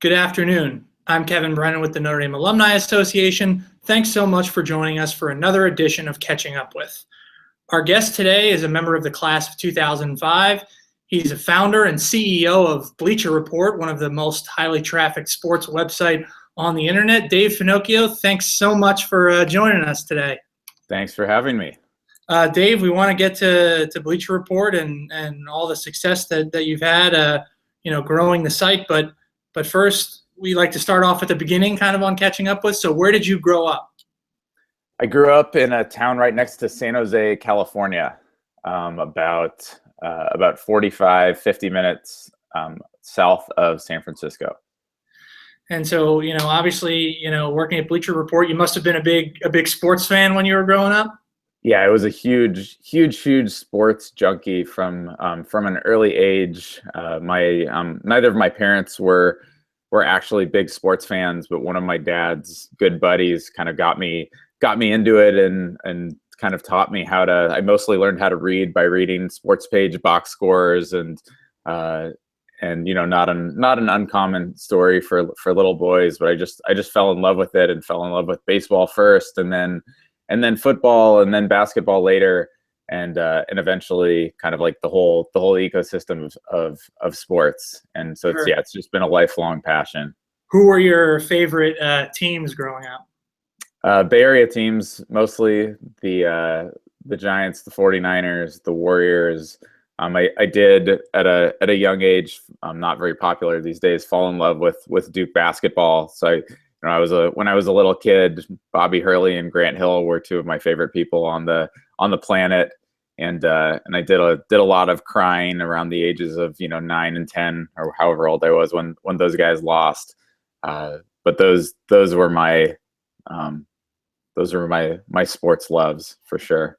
Good afternoon. I'm Kevin Brennan with the Notre Dame Alumni Association. Thanks so much for joining us for another edition of Catching Up With. Our guest today is a member of the class of 2005. He's a founder and CEO of Bleacher Report, one of the most highly trafficked sports website on the internet. Dave Finocchio, thanks so much for joining us today. Thanks for having me. Dave, we want to get to Bleacher Report and all the success that you've had, growing the site. But first, we like to start off at the beginning, kind of on Catching Up With. So where did you grow up? I grew up in a town right next to San Jose, California, about 45, 50 minutes south of San Francisco. And so, obviously, working at Bleacher Report, you must have been a big sports fan when you were growing up. Yeah, I was a huge sports junkie from an early age. Neither of my parents were actually big sports fans, but one of my dad's good buddies kind of got me into it and kind of taught me how to. I mostly learned how to read by reading sports page box scores and not an uncommon story for little boys, but I just fell in love with it and fell in love with baseball first, and then football, and then basketball later, and eventually kind of like the whole ecosystem of sports. And so Sure. it's just been a lifelong passion. Who were your favorite teams growing up? Bay Area teams, mostly the Giants, the 49ers, the Warriors. I did at a young age, not very popular these days, fall in love with Duke basketball. So when I was a little kid, Bobby Hurley and Grant Hill were two of my favorite people on the planet, and I did a lot of crying around the ages of 9 and 10 or however old I was when those guys lost. But those were my sports loves for sure.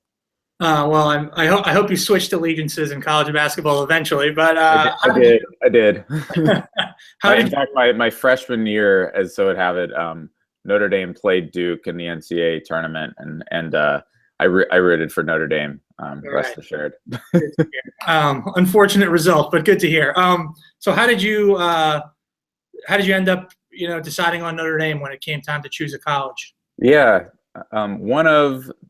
Well, I hope you switched allegiances in college basketball eventually, but I did. In fact, my freshman year, as so would have it, Notre Dame played Duke in the NCAA tournament, and I rooted for Notre Dame. Rest assured. Unfortunate result, but good to hear. So how did you end up deciding on Notre Dame when it came time to choose a college? Yeah.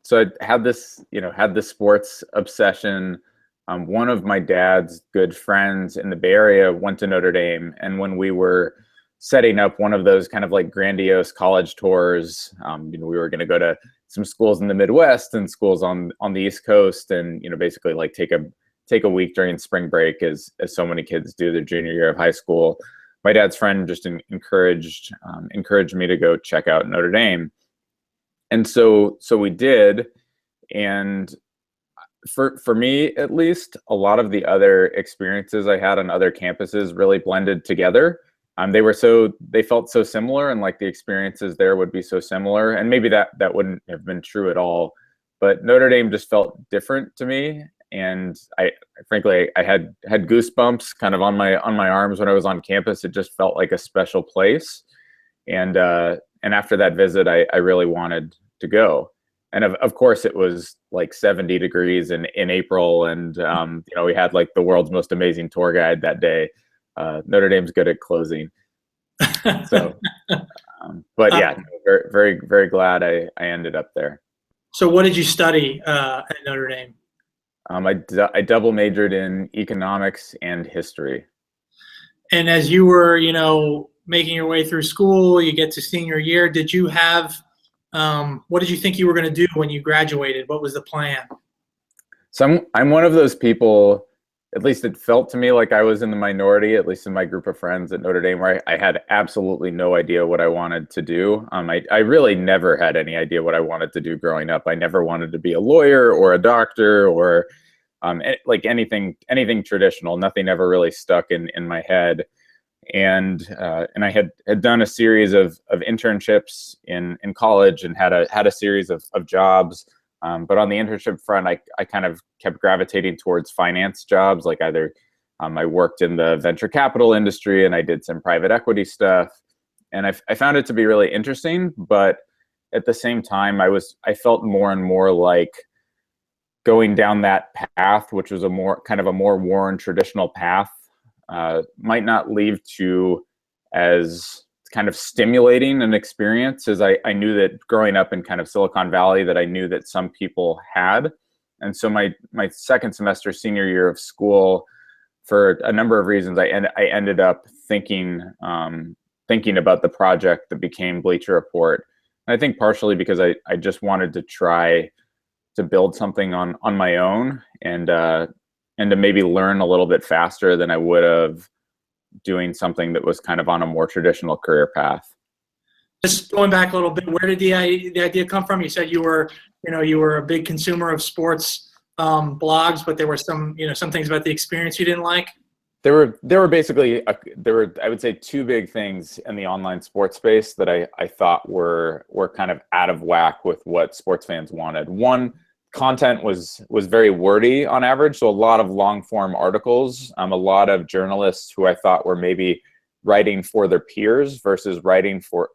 So I had this sports obsession. One of my dad's good friends in the Bay Area went to Notre Dame, and when we were setting up one of those kind of like grandiose college tours, we were going to go to some schools in the Midwest and schools on the East Coast, and basically like take a week during spring break, as so many kids do their junior year of high school. My dad's friend just encouraged me to go check out Notre Dame. And so we did, and for me at least, a lot of the other experiences I had on other campuses really blended together. They felt so similar, and like the experiences there would be so similar, and maybe that wouldn't have been true at all. But Notre Dame just felt different to me, and I frankly had goosebumps kind of on my arms when I was on campus. It just felt like a special place, and after that visit, I really wanted to go. And of course, it was like 70 degrees in April, and we had like the world's most amazing tour guide that day. Notre Dame's good at closing. So, but yeah, very, very, very glad I ended up there. So what did you study at Notre Dame? I double majored in economics and history. And as you were, making your way through school, you get to senior year, did you have, what did you think you were going to do when you graduated? What was the plan? So I'm one of those people, at least it felt to me like I was in the minority, at least in my group of friends at Notre Dame, where I had absolutely no idea what I wanted to do. I really never had any idea what I wanted to do growing up. I never wanted to be a lawyer or a doctor or like anything traditional. Nothing ever really stuck in my head. And I had done a series of internships in college and had a series of jobs. But on the internship front, I kind of kept gravitating towards finance jobs. Like either I worked in the venture capital industry and I did some private equity stuff. And I found it to be really interesting. But at the same time, I felt more and more like going down that path, which was a more worn traditional path, might not lead to as kind of stimulating an experience as I knew that growing up in kind of Silicon Valley, that I knew that some people had. And so my second semester, senior year of school, for a number of reasons, I ended up thinking about the project that became Bleacher Report. And I think partially because I just wanted to try to build something on my own, and to maybe learn a little bit faster than I would have doing something that was kind of on a more traditional career path. Just going back a little bit, where did the idea come from? You said you were a big consumer of sports blogs, but there were some things about the experience you didn't like. There were basically I would say two big things in the online sports space that I thought were kind of out of whack with what sports fans wanted. One, content was very wordy on average, so a lot of long form articles, a lot of journalists who I thought were maybe writing for their peers versus writing for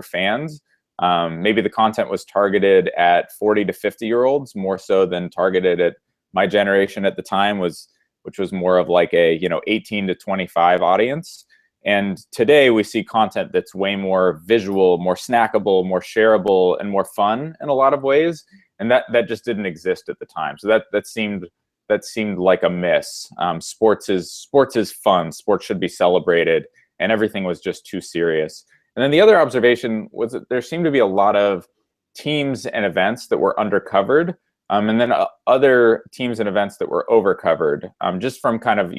fans. Maybe the content was targeted at 40 to 50-year-olds more so than targeted at my generation at the time, which was more of like a 18 to 25 audience. And today we see content that's way more visual, more snackable, more shareable, and more fun in a lot of ways. And that just didn't exist at the time. So that seemed like a miss. Sports is fun. Sports should be celebrated, and everything was just too serious. And then the other observation was that there seemed to be a lot of teams and events that were undercovered, and then other teams and events that were overcovered. Just from kind of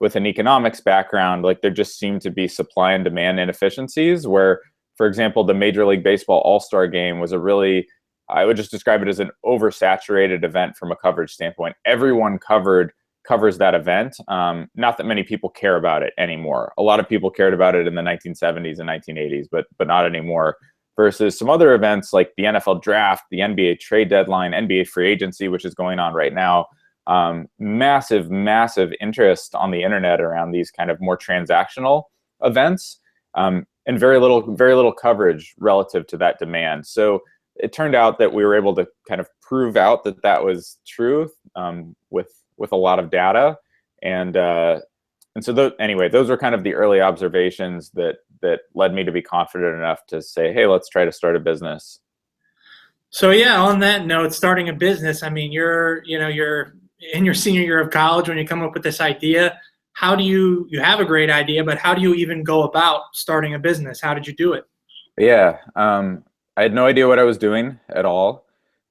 with an economics background, like there just seemed to be supply and demand inefficiencies. Where, for example, the Major League Baseball All-Star Game was I would just describe it as an oversaturated event from a coverage standpoint. Everyone covers that event. Not that many people care about it anymore. A lot of people cared about it in the 1970s and 1980s, but not anymore. Versus some other events like the NFL Draft, the NBA trade deadline, NBA free agency, which is going on right now. Massive interest on the internet around these kind of more transactional events, and very little coverage relative to that demand. So it turned out that we were able to kind of prove out that was true, with a lot of data, and so anyway, those were kind of the early observations that led me to be confident enough to say, hey, let's try to start a business. So yeah, on that note, starting a business. I mean, you're in your senior year of college when you come up with this idea. How do you have a great idea, but how do you even go about starting a business? How did you do it? Yeah. I had no idea what I was doing at all.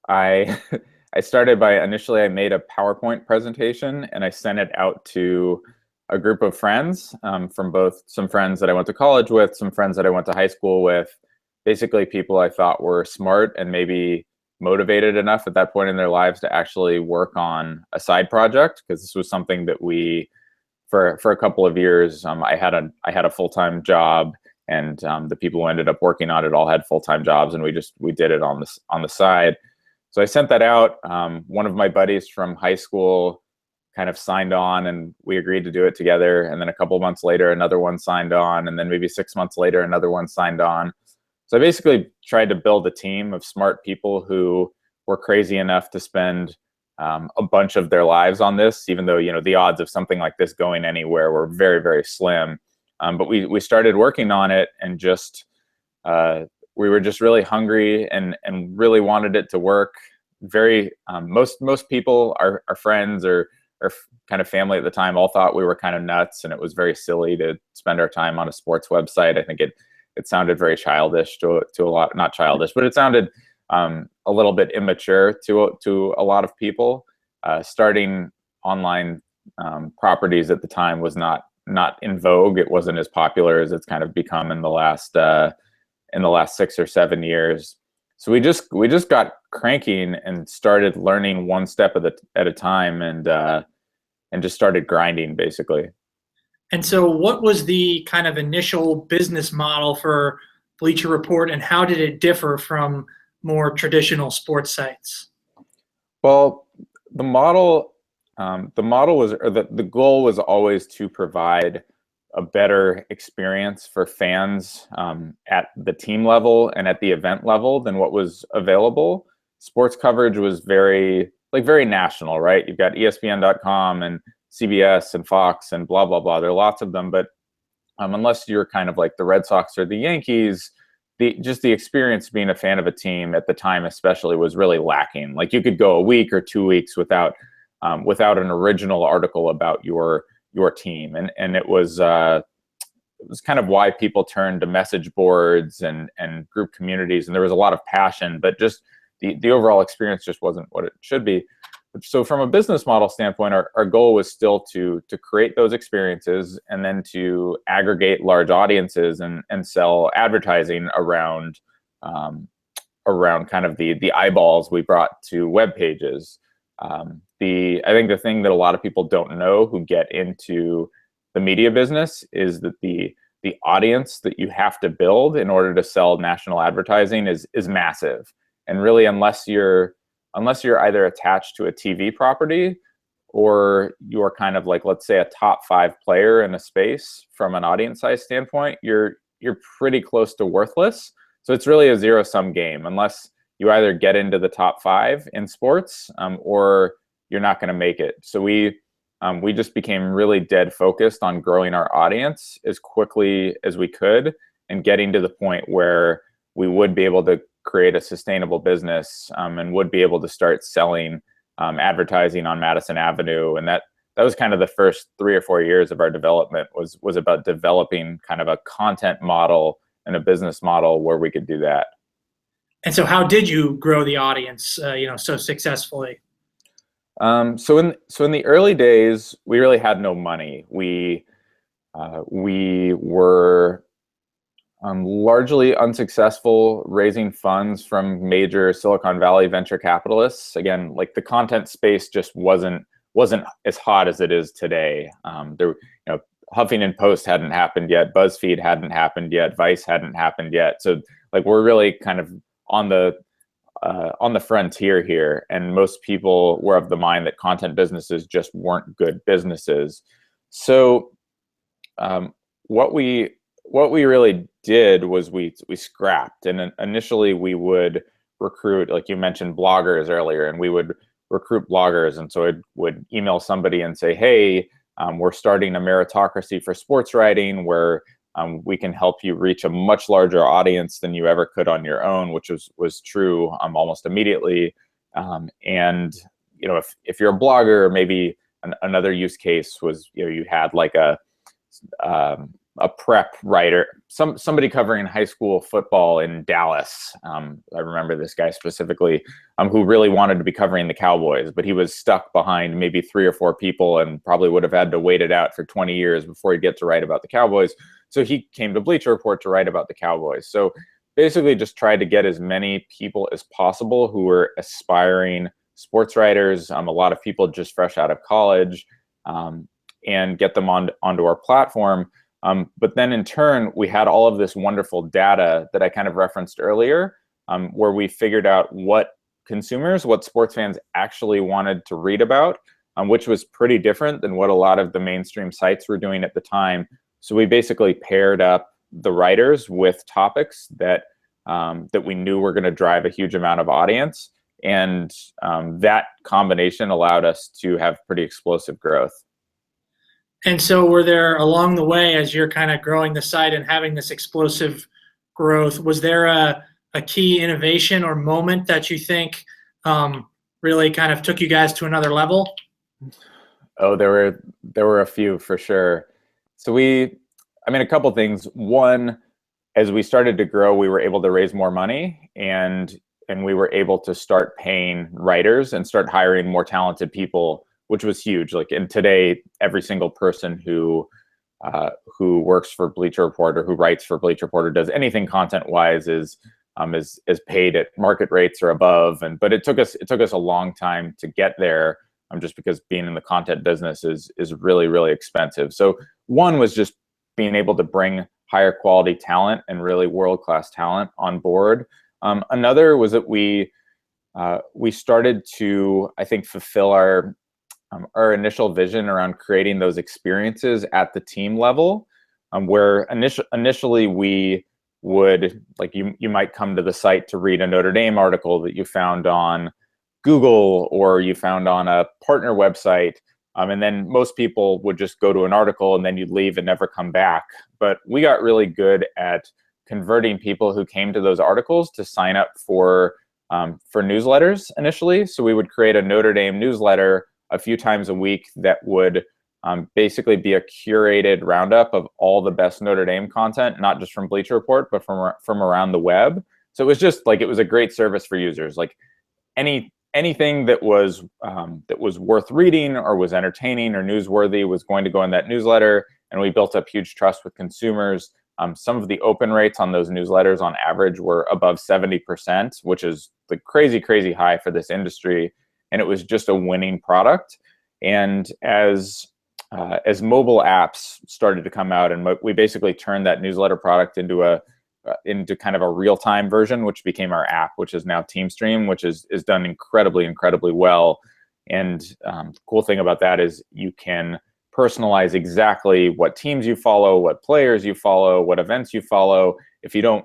I started by initially I made a PowerPoint presentation and I sent it out to a group of friends, from both some friends that I went to college with, some friends that I went to high school with, basically people I thought were smart and maybe motivated enough at that point in their lives to actually work on a side project, because this was something that for a couple of years, I had a full-time job. And the people who ended up working on it all had full-time jobs, and we did it on the side. So I sent that out. One of my buddies from high school kind of signed on, and we agreed to do it together. And then a couple of months later, another one signed on, and then maybe 6 months later, another one signed on. So I basically tried to build a team of smart people who were crazy enough to spend a bunch of their lives on this, even though the odds of something like this going anywhere were very, very slim. But we started working on it, and we were just really hungry and really wanted it to work. Most people, our friends or kind of family at the time, all thought we were kind of nuts, and it was very silly to spend our time on a sports website. I think it sounded very childish to a lot, not childish, but it sounded a little bit immature to a lot of people. Starting online properties at the time was not in vogue. It wasn't as popular as it's kind of become in the last 6 or 7 years. So we just got cranking and started learning one step at a time, and just started grinding basically. And so what was the kind of initial business model for Bleacher Report, and how did it differ from more traditional sports sites? Well, the goal was always to provide a better experience for fans at the team level and at the event level than what was available. Sports coverage was very national, right? You've got ESPN.com and CBS and Fox and blah, blah, blah. There are lots of them, but unless you're kind of like the Red Sox or the Yankees, just the experience being a fan of a team at the time especially was really lacking. Like you could go a week or 2 weeks without an original article about your team, and it was kind of why people turned to message boards and group communities, and there was a lot of passion, but just the overall experience just wasn't what it should be. So from a business model standpoint, our goal was still to create those experiences and then to aggregate large audiences and sell advertising around kind of the eyeballs we brought to web pages. I think the thing that a lot of people don't know who get into the media business is that the audience that you have to build in order to sell national advertising is massive. And really, unless you're either attached to a TV property or you're kind of like, let's say, a top 5 player in a space from an audience size standpoint, you're pretty close to worthless. So it's really a zero-sum game unless you either get into the top 5 in sports or you're not going to make it. So we just became really dead focused on growing our audience as quickly as we could and getting to the point where we would be able to create a sustainable business and would be able to start selling advertising on Madison Avenue. And that was kind of the first 3 or 4 years of our development was about developing kind of a content model and a business model where we could do that. And so how did you grow the audience, so successfully? So in the early days, we really had no money. We were largely unsuccessful raising funds from major Silicon Valley venture capitalists. Again, like the content space just wasn't as hot as it is today. Huffington Post hadn't happened yet, BuzzFeed hadn't happened yet, Vice hadn't happened yet. So like we're really kind of on the frontier here, and most people were of the mind that content businesses just weren't good businesses. So what we really did was we scrapped, and initially we would recruit, like you mentioned, bloggers earlier, and we would recruit bloggers. And so I would email somebody and say, hey, we're starting a meritocracy for sports writing where we can help you reach a much larger audience than you ever could on your own, which was true almost immediately. And if you're a blogger, maybe another use case was you had like a prep writer, somebody covering high school football in Dallas. I remember this guy specifically who really wanted to be covering the Cowboys, but he was stuck behind maybe 3 or 4 people and probably would have had to wait it out for 20 years before he'd get to write about the Cowboys. So he came to Bleacher Report to write about the Cowboys. So basically just tried to get as many people as possible who were aspiring sports writers, a lot of people just fresh out of college, and get them onto our platform. But then in turn, we had all of this wonderful data that I kind of referenced earlier, where we figured out what sports fans actually wanted to read about, which was pretty different than what a lot of the mainstream sites were doing at the time. So we basically paired up the writers with topics that we knew were going to drive a huge amount of audience. And that combination allowed us to have pretty explosive growth. And so were there, along the way, as you're kind of growing the site and having this explosive growth, was there a key innovation or moment that you think really kind of took you guys to another level? Oh, there were a few for sure. So a couple things. One, as we started to grow, we were able to raise more money, and we were able to start paying writers and start hiring more talented people, which was huge. Like, and today, every single person who works for Bleacher Report or who writes for Bleacher Report or does anything content-wise is paid at market rates or above. But it took us a long time to get there, just because being in the content business is really, really expensive. So one was just being able to bring higher quality talent and really world-class talent on board. Another was that we started to, I think, fulfill our initial vision around creating those experiences at the team level, where initially we would, like, you might come to the site to read a Notre Dame article that you found on Google or you found on a partner website, And then most people would just go to an article and then you'd leave and never come back. But we got really good at converting people who came to those articles to sign up for newsletters initially. So we would create a Notre Dame newsletter a few times a week that would basically be a curated roundup of all the best Notre Dame content, not just from Bleacher Report, but from around the web. So it was just like, it was a great service for users. Like anything that was worth reading or was entertaining or newsworthy was going to go in that newsletter, and we built up huge trust with consumers. Some of the open rates on those newsletters on average were above 70%, which is the crazy high for this industry, and it was just a winning product. And as mobile apps started to come out, and we basically turned that newsletter product into kind of a real-time version, which became our app, which is now TeamStream, which is done incredibly well. And the cool thing about that is you can personalize exactly what teams you follow, what players you follow, what events you follow. If you're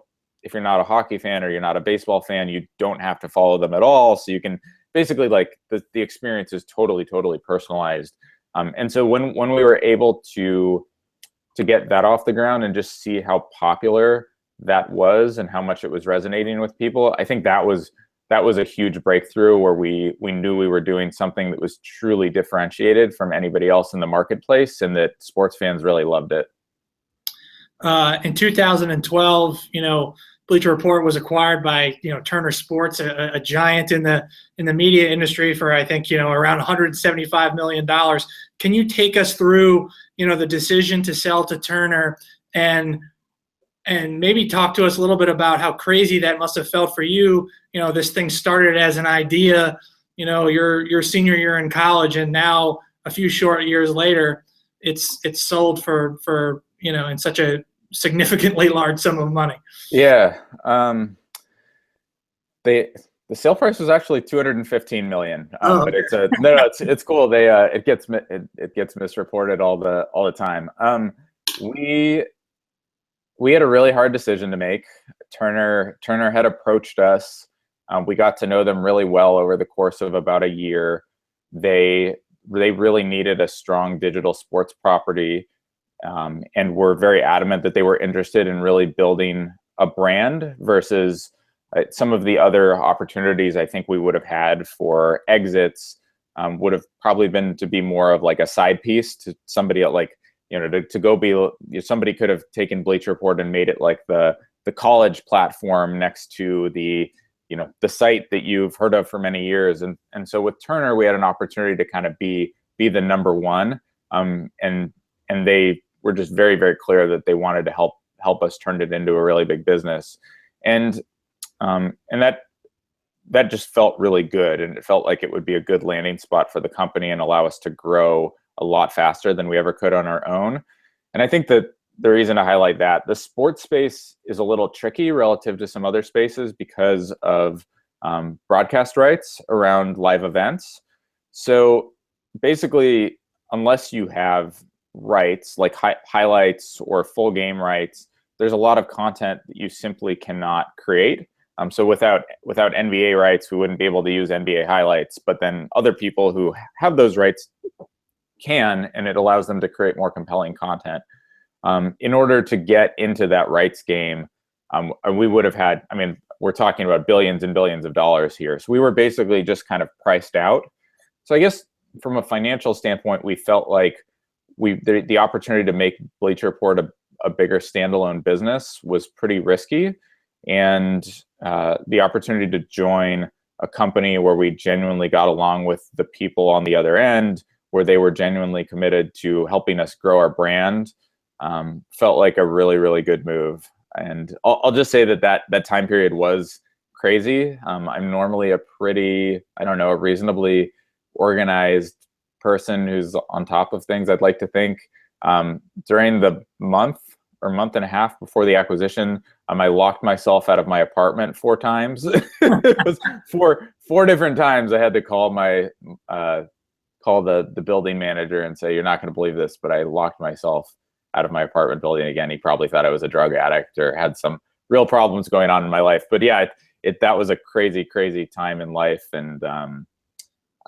not a hockey fan or you're not a baseball fan, you don't have to follow them at all. So you can basically, like, the experience is totally personalized. And so when we were able to get that off the ground and just see how popular that was and how much it was resonating with people, I think that was a huge breakthrough, where we knew we were doing something that was truly differentiated from anybody else in the marketplace, and that sports fans really loved it. In 2012, Bleacher Report was acquired by Turner Sports, a giant in the media industry, for I think around $175 million. Can you take us through the decision to sell to Turner, and maybe talk to us a little bit about how crazy that must have felt for you? This thing started as an idea, your senior year in college, and now a few short years later, it's sold for in such a significantly large sum of money. Yeah. The sale price was actually $215 million. But it's cool. It gets misreported all the time. We had a really hard decision to make. Turner had approached us. We got to know them really well over the course of about a year. They really needed a strong digital sports property, and were very adamant that they were interested in really building a brand versus some of the other opportunities I think we would have had for exits would have probably been to be more of like a side piece to somebody like, to go be, somebody could have taken Bleacher Report and made it like the college platform next to the site that you've heard of for many years. And so with Turner, we had an opportunity to kind of be the number one. And they were just very clear that they wanted to help us turn it into a really big business. And that just felt really good. And it felt like it would be a good landing spot for the company and allow us to grow a lot faster than we ever could on our own. And I think that the reason to highlight that, the sports space is a little tricky relative to some other spaces because of broadcast rights around live events. So basically, unless you have rights like highlights or full game rights, there's a lot of content that you simply cannot create. So without NBA rights, we wouldn't be able to use NBA highlights, but then other people who have those rights can, and it allows them to create more compelling content. In order to get into that rights game, we would have had, we're talking about billions and billions of dollars here. So we were basically just kind of priced out. So I guess from a financial standpoint, we felt like the opportunity to make Bleacher Report a bigger standalone business was pretty risky. And the opportunity to join a company where we genuinely got along with the people on the other end, where they were genuinely committed to helping us grow our brand, felt like a really good move. And I'll just say that time period was crazy. I'm normally a reasonably organized person who's on top of things, I'd like to think. During the month and a half before the acquisition, I locked myself out of my apartment 4 times. It was four different times I had to call the building manager and say, "You're not going to believe this, but I locked myself out of my apartment building again." He probably thought I was a drug addict or had some real problems going on in my life. But yeah, that was a crazy time in life. And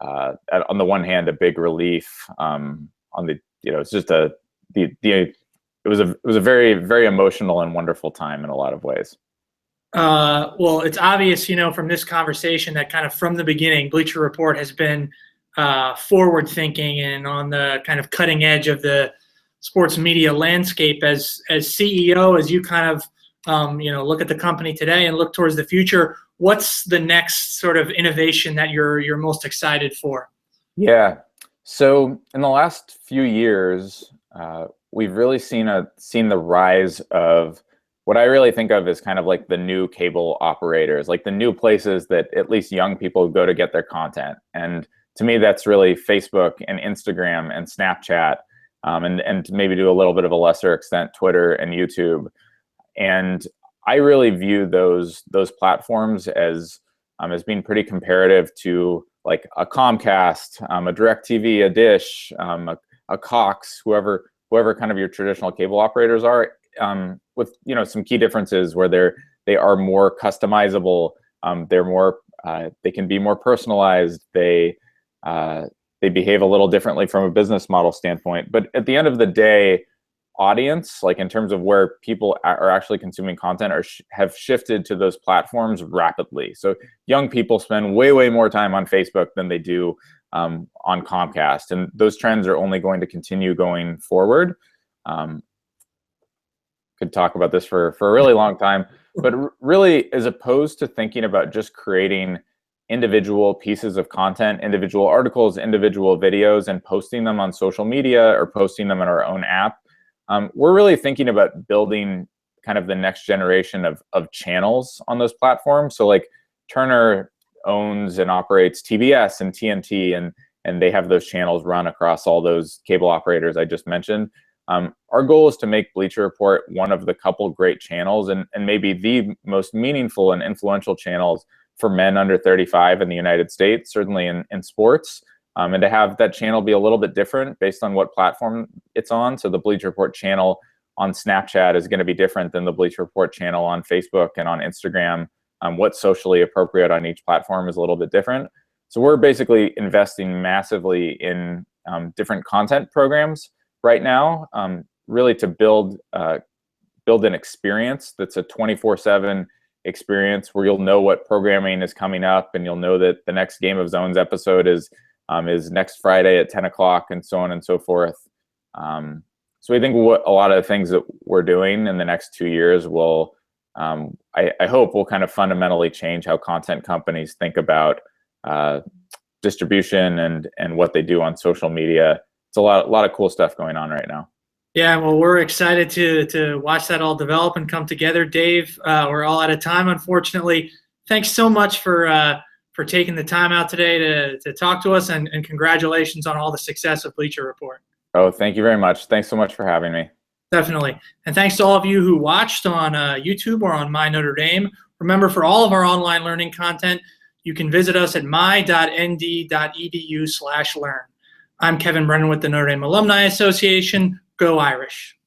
on the one hand, a big relief. On the, it's just it was a very, very emotional and wonderful time in a lot of ways. Well, it's obvious, from this conversation that kind of from the beginning, Bleacher Report has been forward thinking and on the kind of cutting edge of the sports media landscape. As CEO, as you kind of look at the company today and look towards the future, what's the next sort of innovation that you're most excited for? Yeah. So in the last few years, we've really seen the rise of what I really think of as kind of like the new cable operators, like the new places that at least young people go to get their content. And to me, that's really Facebook and Instagram and Snapchat, and maybe to a little bit of a lesser extent, Twitter and YouTube. And I really view those platforms as being pretty comparative to like a Comcast, a DirecTV, a Dish, a Cox, whoever kind of your traditional cable operators are, with some key differences where they are more customizable. They're more they can be more personalized. They behave a little differently from a business model standpoint. But at the end of the day, audience, like in terms of where people are actually consuming content, have shifted to those platforms rapidly. So young people spend way more time on Facebook than they do on Comcast, and those trends are only going to continue going forward. Could talk about this for a really long time, but really, as opposed to thinking about just creating individual pieces of content, individual articles, individual videos, and posting them on social media or posting them in our own app, we're really thinking about building kind of the next generation of channels on those platforms. So like Turner owns and operates TBS and TNT, and they have those channels run across all those cable operators I just mentioned. Our goal is to make Bleacher Report one of the couple great channels, and maybe the most meaningful and influential channels for men under 35 in the United States, certainly in sports, and to have that channel be a little bit different based on what platform it's on. So the Bleacher Report channel on Snapchat is going to be different than the Bleacher Report channel on Facebook and on Instagram. What's socially appropriate on each platform is a little bit different. So we're basically investing massively in different content programs right now, really to build an experience that's a 24/7 experience where you'll know what programming is coming up, and you'll know that the next Game of Zones episode is next Friday at 10 o'clock, and so on and so forth. So we think what a lot of the things that we're doing in the next 2 years will, I hope, will kind of fundamentally change how content companies think about distribution and what they do on social media. It's a lot of cool stuff going on right now. Yeah, well, we're excited to watch that all develop and come together. Dave, we're all out of time, unfortunately. Thanks so much for taking the time out today to talk to us, and congratulations on all the success of Bleacher Report. Oh, thank you very much. Thanks so much for having me. Definitely. And thanks to all of you who watched on YouTube or on My Notre Dame. Remember, for all of our online learning content, you can visit us at my.nd.edu/learn. I'm Kevin Brennan with the Notre Dame Alumni Association. Go Irish.